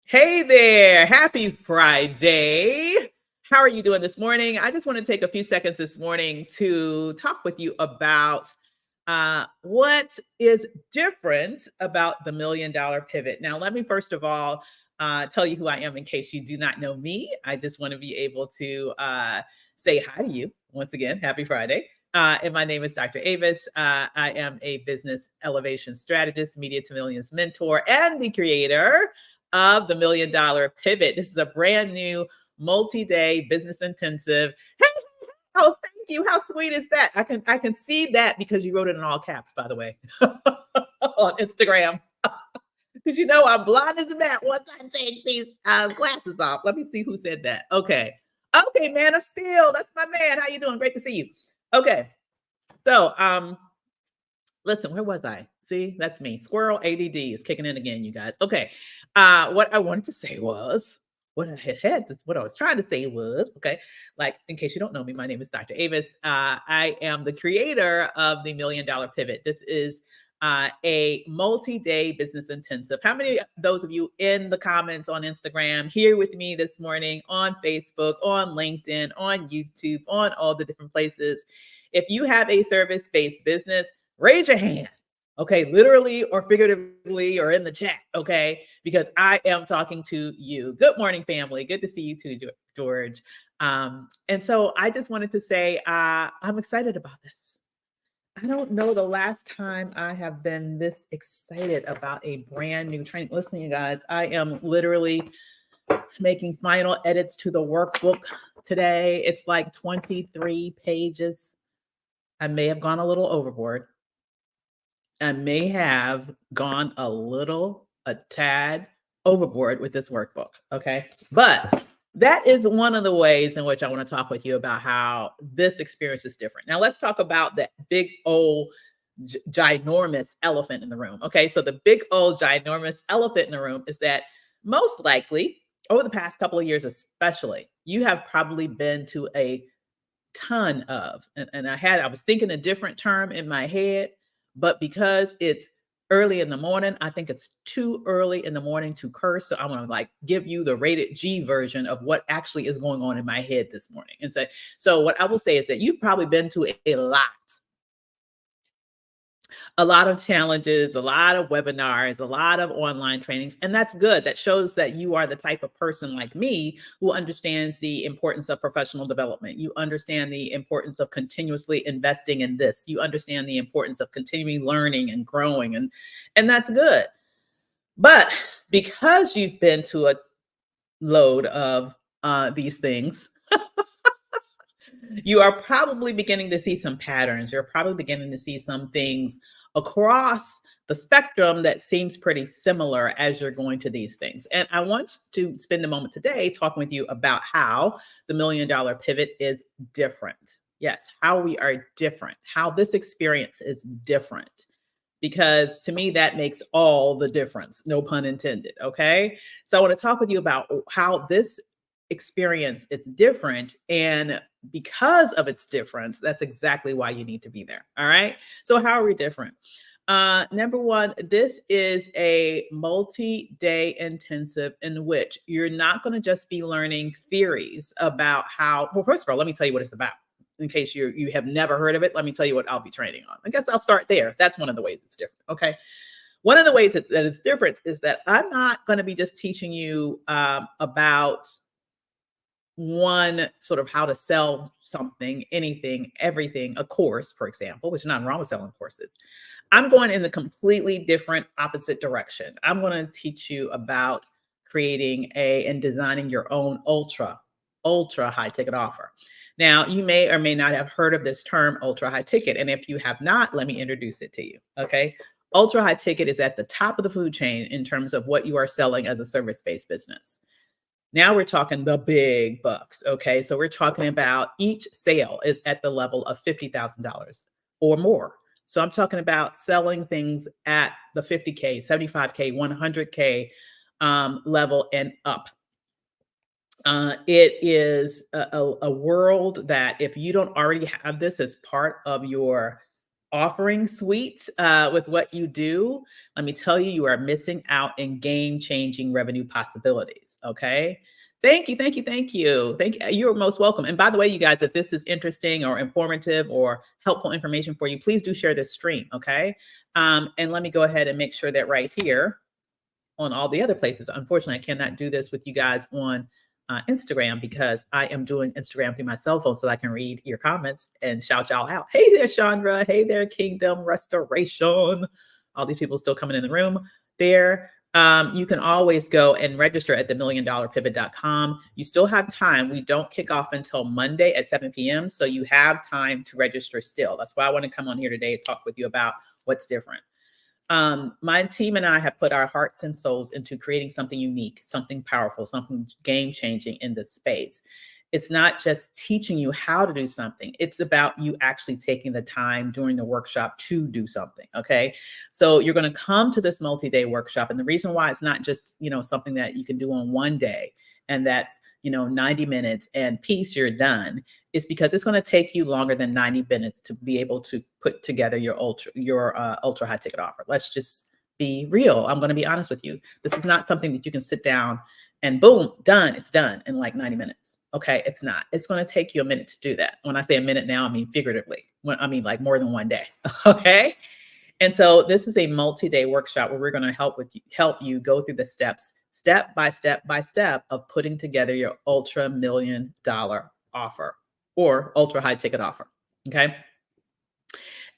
Hey there. Happy Friday. How are you doing this morning? I just want to take a few seconds this morning to talk with you about what is different about the $1 million pivot. Now, let me first of all tell you who I am in case you do not know me. I just want to be able to say hi to you once again. Happy Friday. And my name is Dr. Avis. I am a business elevation strategist, media to millions mentor, and the creator of the $1 million pivot. This is a brand new multi-day business intensive. Hey, oh, thank you. How sweet is that? I can see that because you wrote it in all caps, by the way, on Instagram. Because you know I'm blind as a bat once I take these glasses off. Let me see who said that. Okay. Okay, man of steel. That's my man. How you doing? Great to see you. Okay. So listen, where was I? See, that's me. Squirrel ADD is kicking in again, you guys. Okay. What I wanted to say was, what I was trying to say was, okay, like in case you don't know me, my name is Dr. Avis. I am the creator of the $1 million Pivot. This is a multi-day business intensive. How many of those of you in the comments on Instagram here with me this morning on Facebook, on LinkedIn, on YouTube, on all the different places? If you have a service-based business, raise your hand. Okay, literally or figuratively or in the chat, okay? Because I am talking to you. Good morning, family. Good to see you too, George. And so I just wanted to say I'm excited about this. I don't know the last time I have been this excited about a brand new training. Listen, you guys, I am literally making final edits to the workbook today. It's like 23 pages. I may have gone a little overboard. I may have gone a tad overboard with this workbook. Okay. But that is one of the ways in which I want to talk with you about how this experience is different. Now, let's talk about that big old ginormous elephant in the room. Okay. So, the big old ginormous elephant in the room is that most likely over the past couple of years, especially, you have probably been to a ton of, and I was thinking a different term in my head, but because it's early in the morning, I think it's too early in the morning to curse. So I want to like give you the rated G version of what actually is going on in my head this morning. And so what I will say is that you've probably been to a lot of challenges, a lot of webinars, a lot of online trainings. And that's good. That shows that you are the type of person like me who understands the importance of professional development. You understand the importance of continuously investing in this. You understand the importance of continuing learning and growing. And that's good. But because you've been to a load of these things, you are probably beginning to see some patterns. You're probably beginning to see some things across the spectrum that seems pretty similar as you're going to these things. And I want to spend a moment today talking with you about how the $1 million pivot is different. Yes, how we are different, how this experience is different. Because to me, that makes all the difference, no pun intended. Okay. So I want to talk with you about how this experience is different, and because of its difference, that's exactly why you need to be there. All right. So how are we different? Number one, this is a multi-day intensive in which you're not going to just be learning theories about how, well, first of all, let me tell you what it's about. In case you have never heard of it, let me tell you what I'll be training on. I guess I'll start there. That's one of the ways it's different. Okay. One of the ways that it's different is that I'm not going to be just teaching you about one sort of how to sell something, anything, everything, a course, for example, which is not wrong with selling courses. I'm going in the completely different opposite direction. I'm going to teach you about creating and designing your own ultra high ticket offer. Now, you may or may not have heard of this term ultra high ticket. And if you have not, let me introduce it to you. Okay. Ultra high ticket is at the top of the food chain in terms of what you are selling as a service-based business. Now we're talking the big bucks. Okay. So we're talking about each sale is at the level of $50,000 or more. So I'm talking about selling things at the 50K, 75K, 100K level and up. It is a world that if you don't already have this as part of your offering suite with what you do, let me tell you, you are missing out in game-changing revenue possibilities. Okay. Thank you, thank you, thank you. Thank you. You're most welcome. And by the way, you guys, if this is interesting or informative or helpful information for you, please do share this stream. Okay. And let me go ahead and make sure that right here on all the other places. Unfortunately, I cannot do this with you guys on Instagram because I am doing Instagram through my cell phone so I can read your comments and shout y'all out. Hey there, Chandra. Hey there, Kingdom Restoration. All these people still coming in the room there. You can always go and register at themilliondollarpivot.com. You still have time. We don't kick off until Monday at 7 p.m. So you have time to register still. That's why I want to come on here today and talk with you about what's different. My team and I have put our hearts and souls into creating something unique, something powerful, something game changing in this space. It's not just teaching you how to do something. It's about you actually taking the time during the workshop to do something. Okay. So you're going to come to this multi-day workshop. And the reason why it's not just, something that you can do on one day and that's, 90 minutes and peace, you're done, is because it's going to take you longer than 90 minutes to be able to put together your ultra high ticket offer. Let's just be real. I'm going to be honest with you. This is not something that you can sit down and boom, done. It's done in like 90 minutes. Okay. It's not. It's going to take you a minute to do that. When I say a minute now, I mean figuratively. I mean like more than one day. Okay. And so this is a multi-day workshop where we're going to help you go through the steps, step by step of putting together your ultra $1,000,000 offer or ultra high ticket offer. Okay.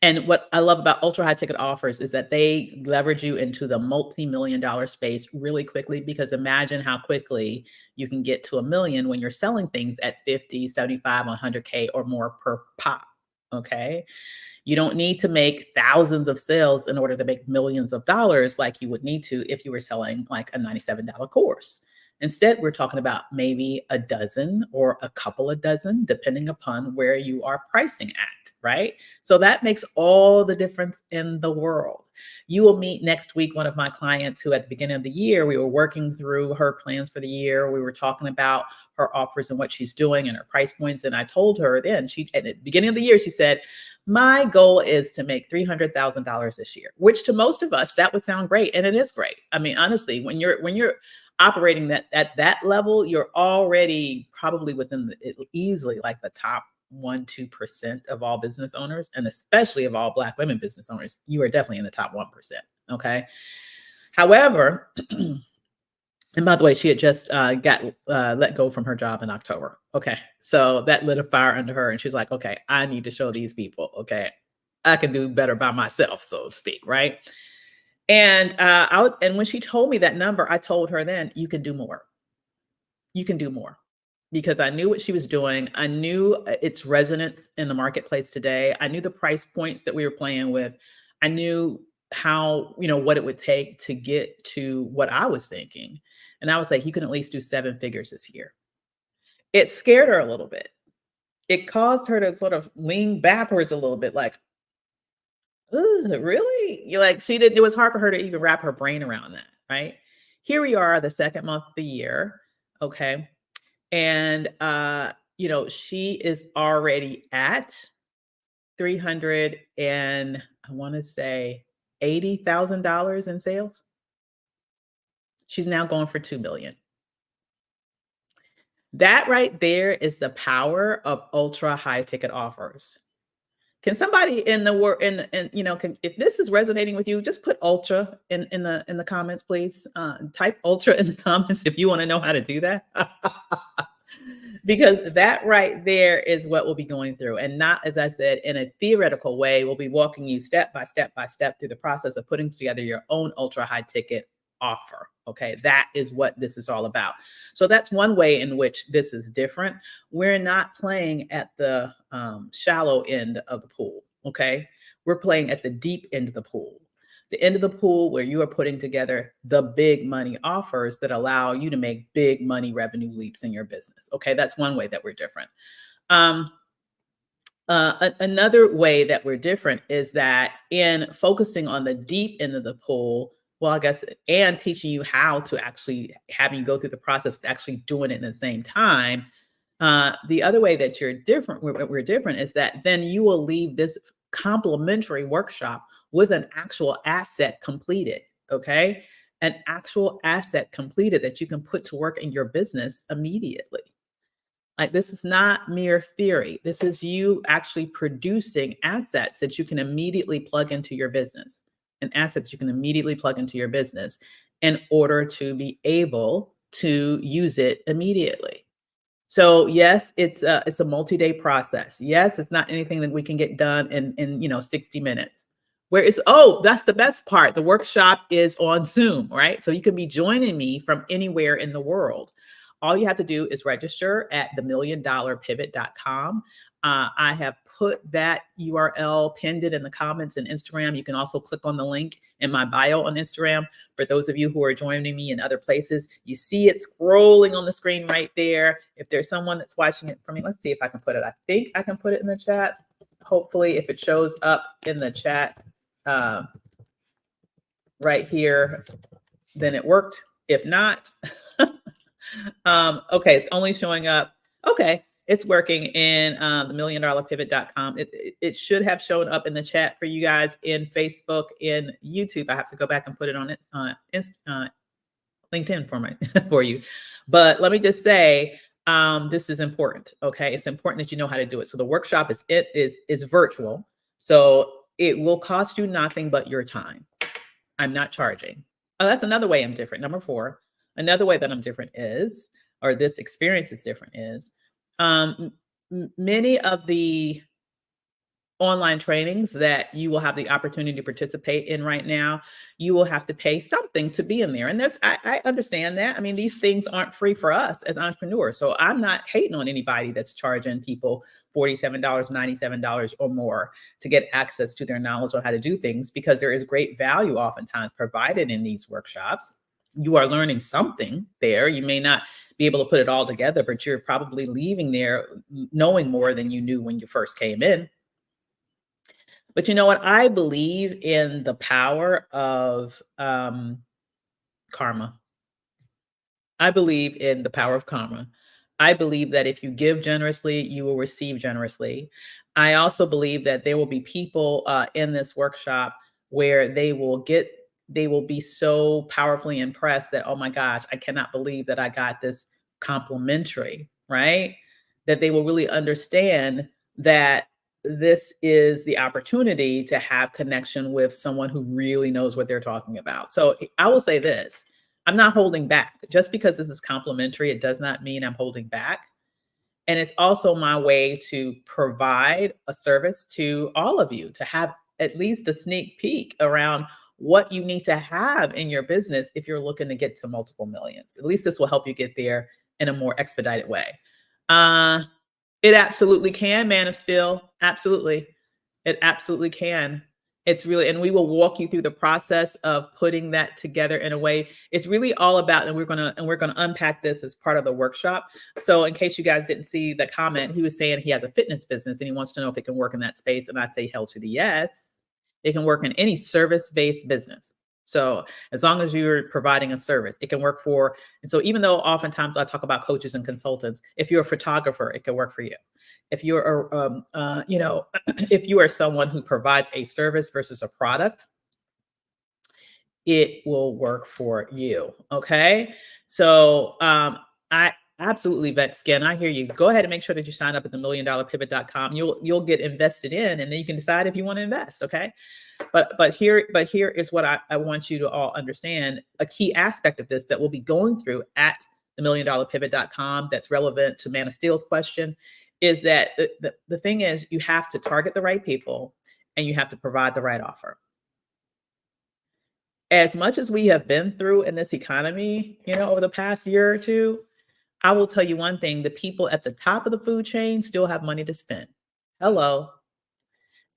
And what I love about ultra high ticket offers is that they leverage you into the multi-million-dollar space really quickly, because imagine how quickly you can get to 1,000,000 when you're selling things at 50, 75, 100K or more per pop. Okay. You don't need to make thousands of sales in order to make millions of dollars like you would need to if you were selling like a $97 course. Instead, we're talking about maybe a dozen or a couple of dozen, depending upon where you are pricing at, right? So that makes all the difference in the world. You will meet next week one of my clients who at the beginning of the year, we were working through her plans for the year. We were talking about her offers and what she's doing and her price points. And I told her then, at the beginning of the year, she said, my goal is to make $300,000 this year, which to most of us, that would sound great. And it is great. I mean, honestly, when you're operating that at that level, you're already probably within easily like the top 1-2% of all business owners, and especially of all Black women business owners. You are definitely in the top 1%. Okay. However, and by the way, she had just got let go from her job in October. Okay. So that lit a fire under her. And she's like, okay, I need to show these people, okay, I can do better by myself, so to speak. Right. And and when she told me that number, I told her then, you can do more. You can do more. Because I knew what she was doing. I knew its resonance in the marketplace today. I knew the price points that we were playing with. I knew how, what it would take to get to what I was thinking. And I was like, you can at least do 7 figures this year. It scared her a little bit. It caused her to sort of lean backwards a little bit, like, really? You like, it was hard for her to even wrap her brain around that, right? Here we are, the second month of the year. Okay. And, she is already at 300 and I want to say $80,000 in sales. She's now going for 2 million. That right there is the power of ultra high ticket offers. Can somebody in the world, if this is resonating with you, just put ultra in the comments, please. Type ultra in the comments if you want to know how to do that. Because that right there is what we'll be going through. And not, as I said, in a theoretical way, we'll be walking you step by step through the process of putting together your own ultra high ticket offer. Okay. That is what this is all about. So that's one way in which this is different. We're not playing at the shallow end of the pool. Okay. We're playing at the deep end of the pool. The end of the pool where you are putting together the big money offers that allow you to make big money revenue leaps in your business. Okay. That's one way that we're different. Another way that we're different is that in focusing on the deep end of the pool, well, I guess, and teaching you how to actually having you go through the process of actually doing it in the same time. The other way that we're different is that then you will leave this complimentary workshop with an actual asset completed. Okay. An actual asset completed that you can put to work in your business immediately. Like, this is not mere theory. This is you actually producing assets that you can immediately plug into your business, and assets you can immediately plug into your business in order to be able to use it immediately. So yes, it's a multi-day process. Yes, it's not anything that we can get done in 60 minutes. Where is oh, that's the best part. The workshop is on Zoom, right? So you can be joining me from anywhere in the world. All you have to do is register at themilliondollarpivot.com. I have put that URL pinned it in the comments in Instagram. You can also click on the link in my bio on Instagram. For those of you who are joining me in other places, you see it scrolling on the screen right there. If there's someone that's watching it for me, let's see if I can put it. I think I can put it in the chat. Hopefully, if it shows up in the chat right here, then it worked. If not, okay, it's only showing up. Okay, it's working in the milliondollarpivot.com. It should have shown up in the chat for you guys in Facebook, in YouTube. I have to go back and put it on it LinkedIn for for you. But let me just say, this is important. Okay, it's important that you know how to do it. So the workshop is virtual, so it will cost you nothing but your time. I'm not charging. Oh, that's another way I'm different. Number 4. Another way that I'm different is, or this experience is different is, many of the online trainings that you will have the opportunity to participate in right now, you will have to pay something to be in there. And I understand that. I mean, these things aren't free for us as entrepreneurs. So I'm not hating on anybody that's charging people $47, $97 or more to get access to their knowledge on how to do things, because there is great value oftentimes provided in these workshops. You are learning something there. You may not be able to put it all together, but you're probably leaving there knowing more than you knew when you first came in. But you know what? I believe in the power of karma. I believe in the power of karma. I believe that if you give generously, you will receive generously. I also believe that there will be people in this workshop where they will be so powerfully impressed that, oh my gosh, I cannot believe that I got this complimentary, right? That they will really understand that this is the opportunity to have connection with someone who really knows what they're talking about. So I will say this, I'm not holding back. Just because this is complimentary, it does not mean I'm holding back. And it's also my way to provide a service to all of you, to have at least a sneak peek around what you need to have in your business if you're looking to get to multiple millions. At least this will help you get there in a more expedited way. It absolutely can, Man of Steel. Absolutely. It absolutely can. It's really, and we will walk you through the process of putting that together in a way. It's really all about, and we're gonna unpack this as part of the workshop. So in case you guys didn't see the comment, he was saying he has a fitness business and he wants to know if it can work in that space. And I say hell to the yes. It can work in any service-based business. So as long as you're providing a service, it can work for. And so even though oftentimes I talk about coaches and consultants, if you're a photographer, it can work for you. If you're if you are someone who provides a service versus a product, it will work for you. Okay. So I absolutely, vet skin. I hear you. Go ahead and make sure that you sign up at themilliondollarpivot.com. You'll get invested in, and then you can decide if you want to invest. Okay. But here is what I want you to all understand. A key aspect of this that we'll be going through at themilliondollarpivot.com that's relevant to Man of Steel's question is that the thing is, you have to target the right people and you have to provide the right offer. As much as we have been through in this economy, over the past year or two, I will tell you one thing, the people at the top of the food chain still have money to spend. Hello.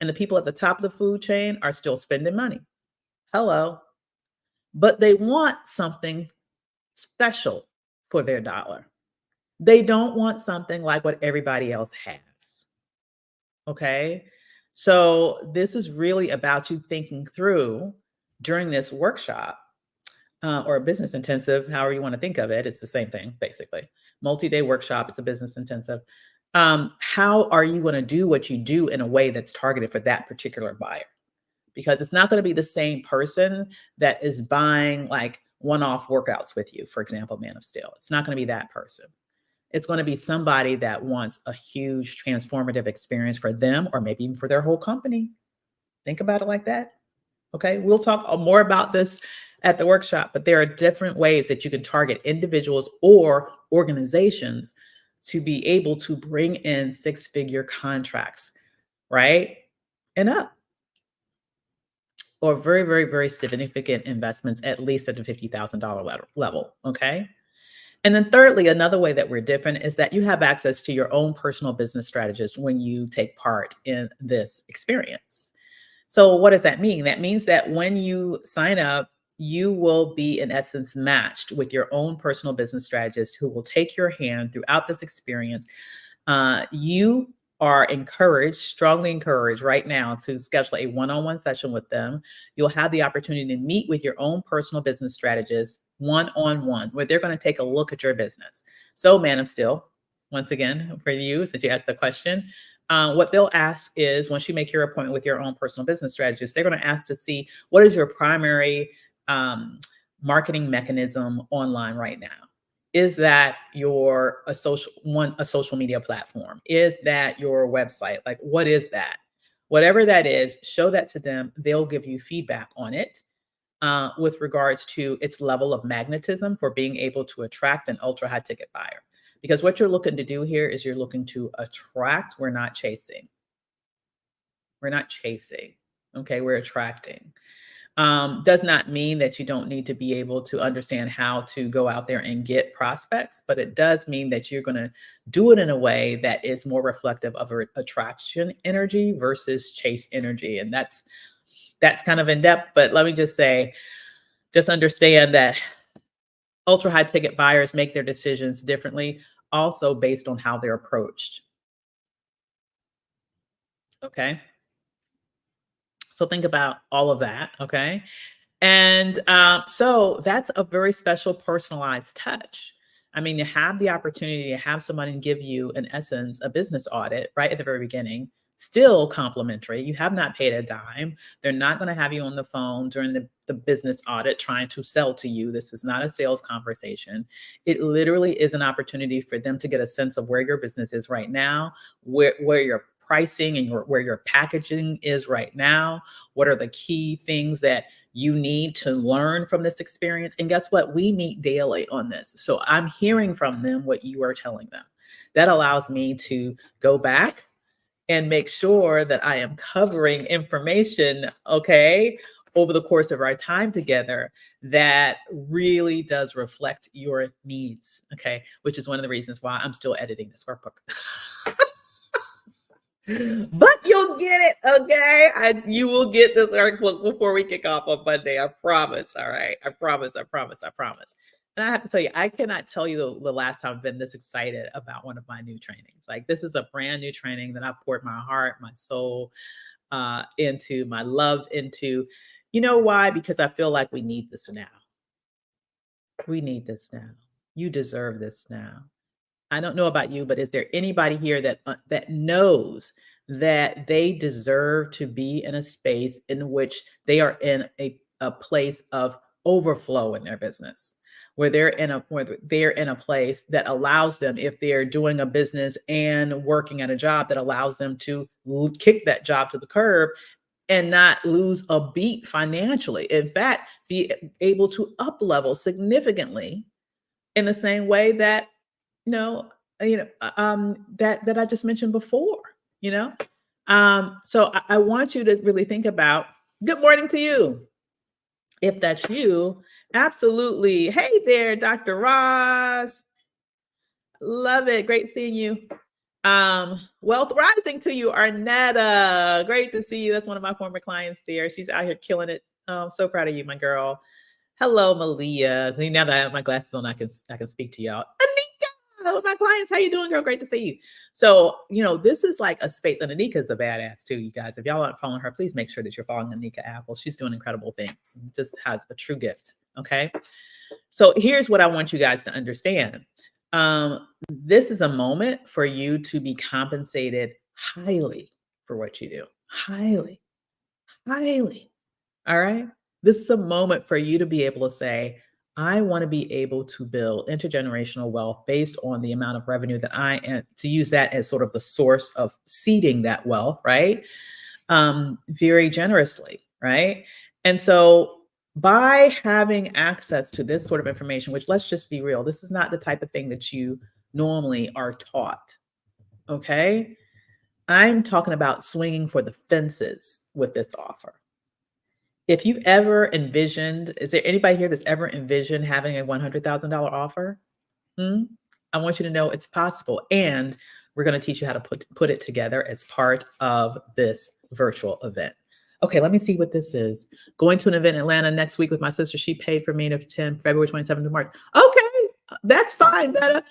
And the people at the top of the food chain are still spending money. Hello. But they want something special for their dollar. They don't want something like what everybody else has. Okay. So this is really about you thinking through during this workshop or a business intensive, however you want to think of it. It's the same thing, basically. Multi-day workshop, it's a business intensive. How are you going to do what you do in a way that's targeted for that particular buyer? Because it's not going to be the same person that is buying like one-off workouts with you, for example, Man of Steel. It's not going to be that person. It's going to be somebody that wants a huge transformative experience for them or maybe even for their whole company. Think about it like that. Okay. We'll talk more about this at the workshop, but there are different ways that you can target individuals or organizations to be able to bring in six-figure contracts, right? And up, or very, very, very significant investments, at least at the $50,000 level. Okay. And then thirdly, another way that we're different is that you have access to your own personal business strategist when you take part in this experience. So what does that mean? That means that when you sign up, you will be in essence matched with your own personal business strategist who will take your hand throughout this experience. You are encouraged, strongly encouraged right now to schedule a one-on-one session with them. You'll have the opportunity to meet with your own personal business strategist one-on-one, where they're going to take a look at your business. So, Man of Steel, once again, for you, since you asked the question, what they'll ask is once you make your appointment with your own personal business strategist, they're going to ask to see what is your primary marketing mechanism online right now. Is that your a social media platform? Is that your website? Like, what is that? Whatever that is, show that to them. They'll give you feedback on it with regards to its level of magnetism for being able to attract an ultra high ticket buyer. Because what you're looking to do here is you're looking to attract. We're not chasing. We're not chasing. Okay, we're attracting. Does not mean that you don't need to be able to understand how to go out there and get prospects, but it does mean that you're going to do it in a way that is more reflective of attraction energy versus chase energy. And that's kind of in depth, but let me just say, just understand that ultra high ticket buyers make their decisions differently, also based on how they're approached. Okay. So think about all of that. Okay. And so that's a very special personalized touch. I mean, you have the opportunity to have somebody give you, in essence, a business audit right at the very beginning, still complimentary. You have not paid a dime. They're not going to have you on the phone during the business audit trying to sell to you. This is not a sales conversation. It literally is an opportunity for them to get a sense of where your business is right now, where your pricing and where your packaging is right now. What are the key things that you need to learn from this experience? And guess what? We meet daily on this. So I'm hearing from them what you are telling them. That allows me to go back and make sure that I am covering information, okay, over the course of our time together that really does reflect your needs, okay, which is one of the reasons why I'm still editing this workbook. But you'll get it, okay? You will get this workbook before we kick off on Monday. I promise. All right. I promise. I promise. I promise. And I have to tell you, I cannot tell you the last time I've been this excited about one of my new trainings. Like, this is a brand new training that I poured my heart, my soul into, my love into. You know why? Because I feel like we need this now. We need this now. You deserve this now. I don't know about you, but is there anybody here that knows that they deserve to be in a space in which they are in a place of overflow in their business, where they're in a place that allows them, if they're doing a business and working at a job, that allows them to kick that job to the curb and not lose a beat financially. In fact, be able to up level significantly in the same way that that I just mentioned before, you know. So I want you to really think about. Good morning to you. If that's you, absolutely. Hey there, Dr. Ross. Love it. Great seeing you. Wealth rising to you, Arnetta. Great to see you. That's one of my former clients there. She's out here killing it. I'm so proud of you, my girl. Hello, Malia. See, now that I have my glasses on, I can speak to y'all. Hello, my clients. How you doing, girl? Great to see you. So, this is like a space, and Anika's a badass too, you guys. If y'all aren't following her, please make sure that you're following Anika Apple. She's doing incredible things. Just has a true gift. Okay. So here's what I want you guys to understand. This is a moment for you to be compensated highly for what you do. Highly, highly. All right. This is a moment for you to be able to say, I want to be able to build intergenerational wealth based on the amount of revenue that I am, to use that as sort of the source of seeding that wealth, right? Very generously, right? And so by having access to this sort of information, which let's just be real, this is not the type of thing that you normally are taught. Okay. I'm talking about swinging for the fences with this offer. If you've ever envisioned, is there anybody here that's ever envisioned having a $100,000 offer? Hmm? I want you to know it's possible. And we're going to teach you how to put it together as part of this virtual event. Okay, let me see what this is. Going to an event in Atlanta next week with my sister. She paid for me to attend February 27th to March. Okay, that's fine, Betta.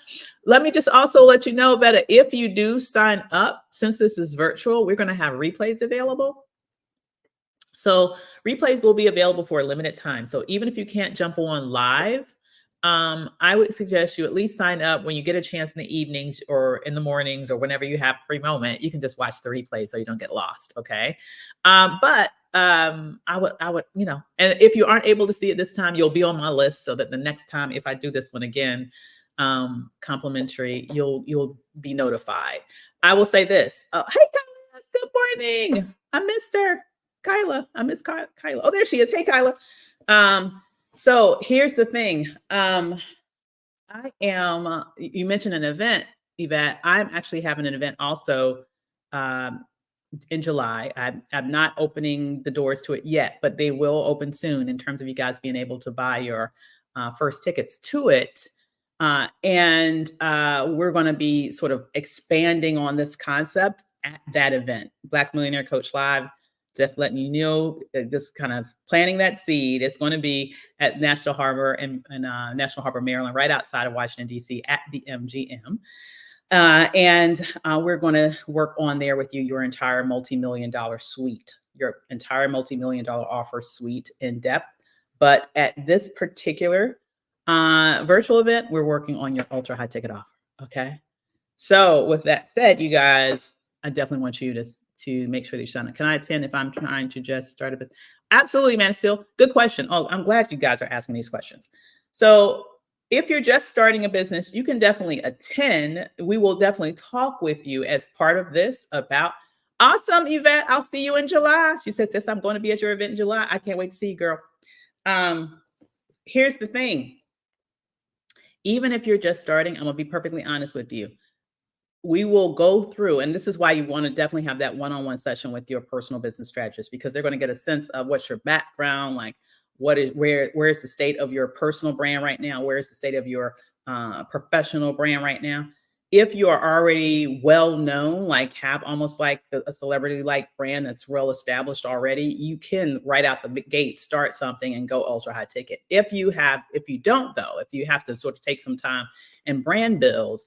Let me just also let you know, Betta, if you do sign up, since this is virtual, we're going to have replays available. So replays will be available for a limited time. So even if you can't jump on live, I would suggest you at least sign up when you get a chance in the evenings or in the mornings or whenever you have a free moment. You can just watch the replay so you don't get lost. Okay. I would, and if you aren't able to see it this time, you'll be on my list so that the next time, if I do this one again, complimentary, you'll be notified. I will say this. Hey, Kyla, good morning. I missed her. Kyla, I miss Kyla. Oh, there she is. Hey, Kyla. So here's the thing. I am, you mentioned an event, Yvette. I'm actually having an event also in July. I'm not opening the doors to it yet, but they will open soon in terms of you guys being able to buy your first tickets to it. And we're going to be sort of expanding on this concept at that event, Black Millionaire Coach Live. Just letting you know, just kind of planting that seed. It's going to be at National Harbor in National Harbor, Maryland, right outside of Washington, D.C. at the MGM. And we're going to work on there with you your entire multi-million-dollar suite, your entire multi-million-dollar offer suite in depth. But at this particular virtual event, we're working on your ultra high ticket offer. Okay. So with that said, you guys, I definitely want you to make sure that you sign up. Can I attend if I'm trying to just start a bit? Absolutely, man. Still, good question. Oh, I'm glad you guys are asking these questions. So if you're just starting a business, you can definitely attend. We will definitely talk with you as part of this about awesome, Yvette. I'll see you in July. She said, "Sis, I'm going to be at your event in July. I can't wait to see you, girl." Here's the thing. Even if you're just starting, I'm going to be perfectly honest with you. We will go through, and this is why you want to definitely have that one-on-one session with your personal business strategist, because they're going to get a sense of what's your background, like where's the state of your personal brand right now, where's the state of your professional brand right now. If you are already well known, like have almost like a celebrity like brand that's well established already, you can right out the gate start something and go ultra high ticket. If you don't though, if you have to sort of take some time and brand build,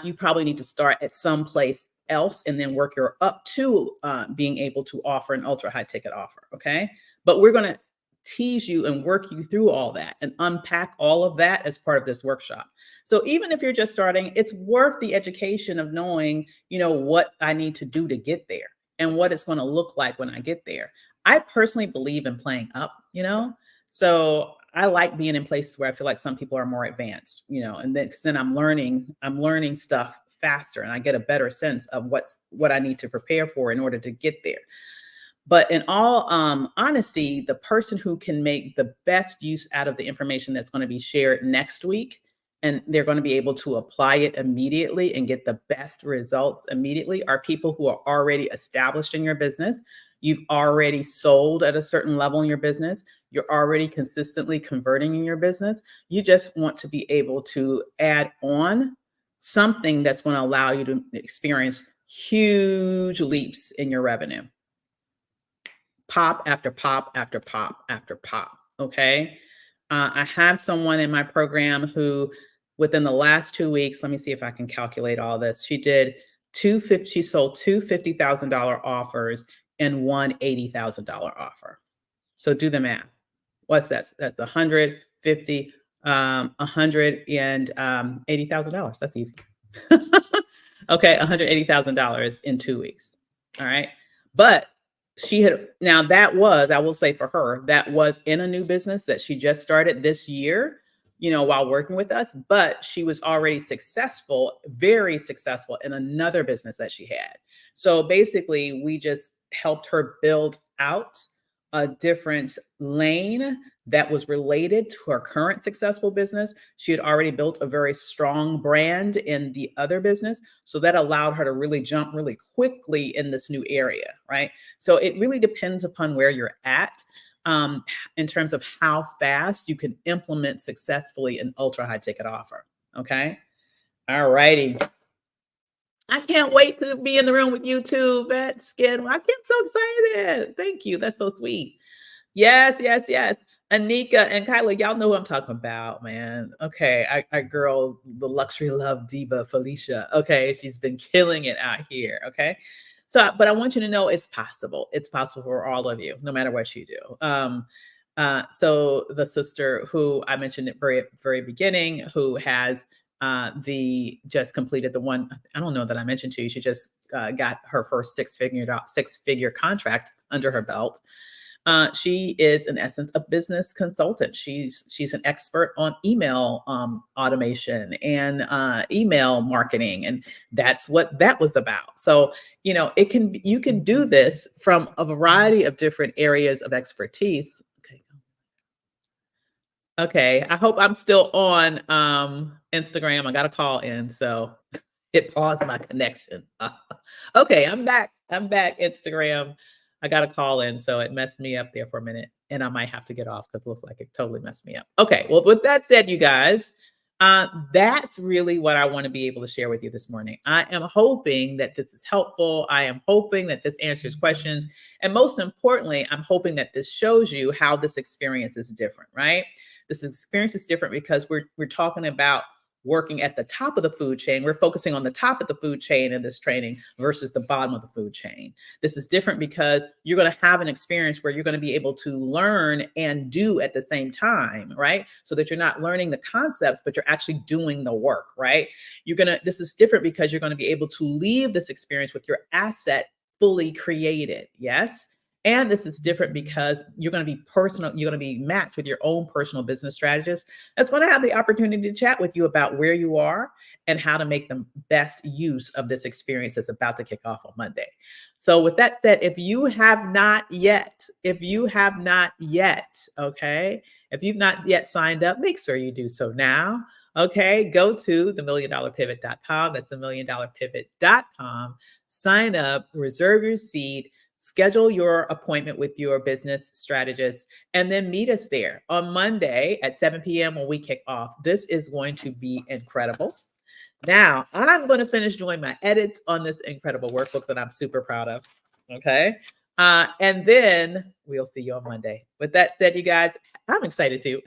you probably need to start at some place else and then work your up to being able to offer an ultra high ticket offer. Okay. But we're going to tease you and work you through all that and unpack all of that as part of this workshop. So even if you're just starting, it's worth the education of knowing, what I need to do to get there and what it's going to look like when I get there. I personally believe in playing up, so I like being in places where I feel like some people are more advanced, and then I'm learning stuff faster and I get a better sense of what I need to prepare for in order to get there. But in all honesty, the person who can make the best use out of the information that's going to be shared next week, and they're going to be able to apply it immediately and get the best results immediately, are people who are already established in your business. You've already sold at a certain level in your business. You're already consistently converting in your business. You just want to be able to add on something that's going to allow you to experience huge leaps in your revenue. Pop after pop after pop after pop. Okay. I have someone in my program who, within the last 2 weeks, let me see if I can calculate all this. She sold two $50,000 offers and one $80,000 offer. So do the math. What's that? That's 150, $180,000. That's easy. Okay, $180,000 in 2 weeks. All right. But she had, now that was, I will say for her, that was in a new business that she just started this year, while working with us, but she was already successful, very successful in another business that she had. So basically, we just helped her build out a different lane that was related to her current successful business. She had already built a very strong brand in the other business. So that allowed her to really jump really quickly in this new area, right? So it really depends upon where you're at, in terms of how fast you can implement successfully an ultra high ticket offer. Okay. All righty. I can't wait to be in the room with you too, Vet Skin. I'm so excited. Thank you. That's so sweet. Yes, yes, yes. Anika and Kyla, y'all know who I'm talking about, man. Okay, I girl, the luxury love diva, Felicia. Okay, she's been killing it out here. Okay, so, but I want you to know it's possible. It's possible for all of you, no matter what you do. So the sister who I mentioned at very, very beginning, who has the just completed the one, I don't know that I mentioned to you, she just got her first six-figure contract under her belt. She is, in essence, a business consultant. She's an expert on email automation and email marketing, and that's what that was about. So, you can do this from a variety of different areas of expertise. Okay. Okay. I hope I'm still on Instagram. I got a call in, so it paused my connection. Okay, I'm back. I'm back, Instagram. I got a call in, so it messed me up there for a minute, and I might have to get off because it looks like it totally messed me up. Okay, well, with that said, you guys, that's really what I want to be able to share with you this morning. I am hoping that this is helpful. I am hoping that this answers questions. And most importantly, I'm hoping that this shows you how this experience is different, right? This experience is different because we're talking about working at the top of the food chain. We're focusing on the top of the food chain in this training versus the bottom of the food chain. This is different because you're going to have an experience where you're going to be able to learn and do at the same time, right? So that you're not learning the concepts, but you're actually doing the work, right? This is different because you're going to be able to leave this experience with your asset fully created. Yes. And this is different because you're going to be personal, you're going to be matched with your own personal business strategist that's going to have the opportunity to chat with you about where you are and how to make the best use of this experience that's about to kick off on Monday. So with that said, if you have not yet, okay, if you've not yet signed up, make sure you do so now. Okay, go to themilliondollarpivot.com. That's themilliondollarpivot.com. Sign up, reserve your seat, schedule your appointment with your business strategist, and then meet us there on Monday at 7 p.m. when we kick off. This is going to be incredible. Now, I'm going to finish doing my edits on this incredible workbook that I'm super proud of. Okay. And then we'll see you on Monday. With that said, you guys, I'm excited too.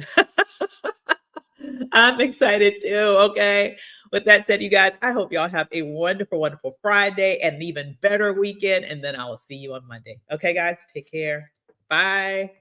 I'm excited too. Okay. With that said, you guys, I hope y'all have a wonderful, wonderful Friday and an even better weekend. And then I will see you on Monday. Okay, guys, take care. Bye.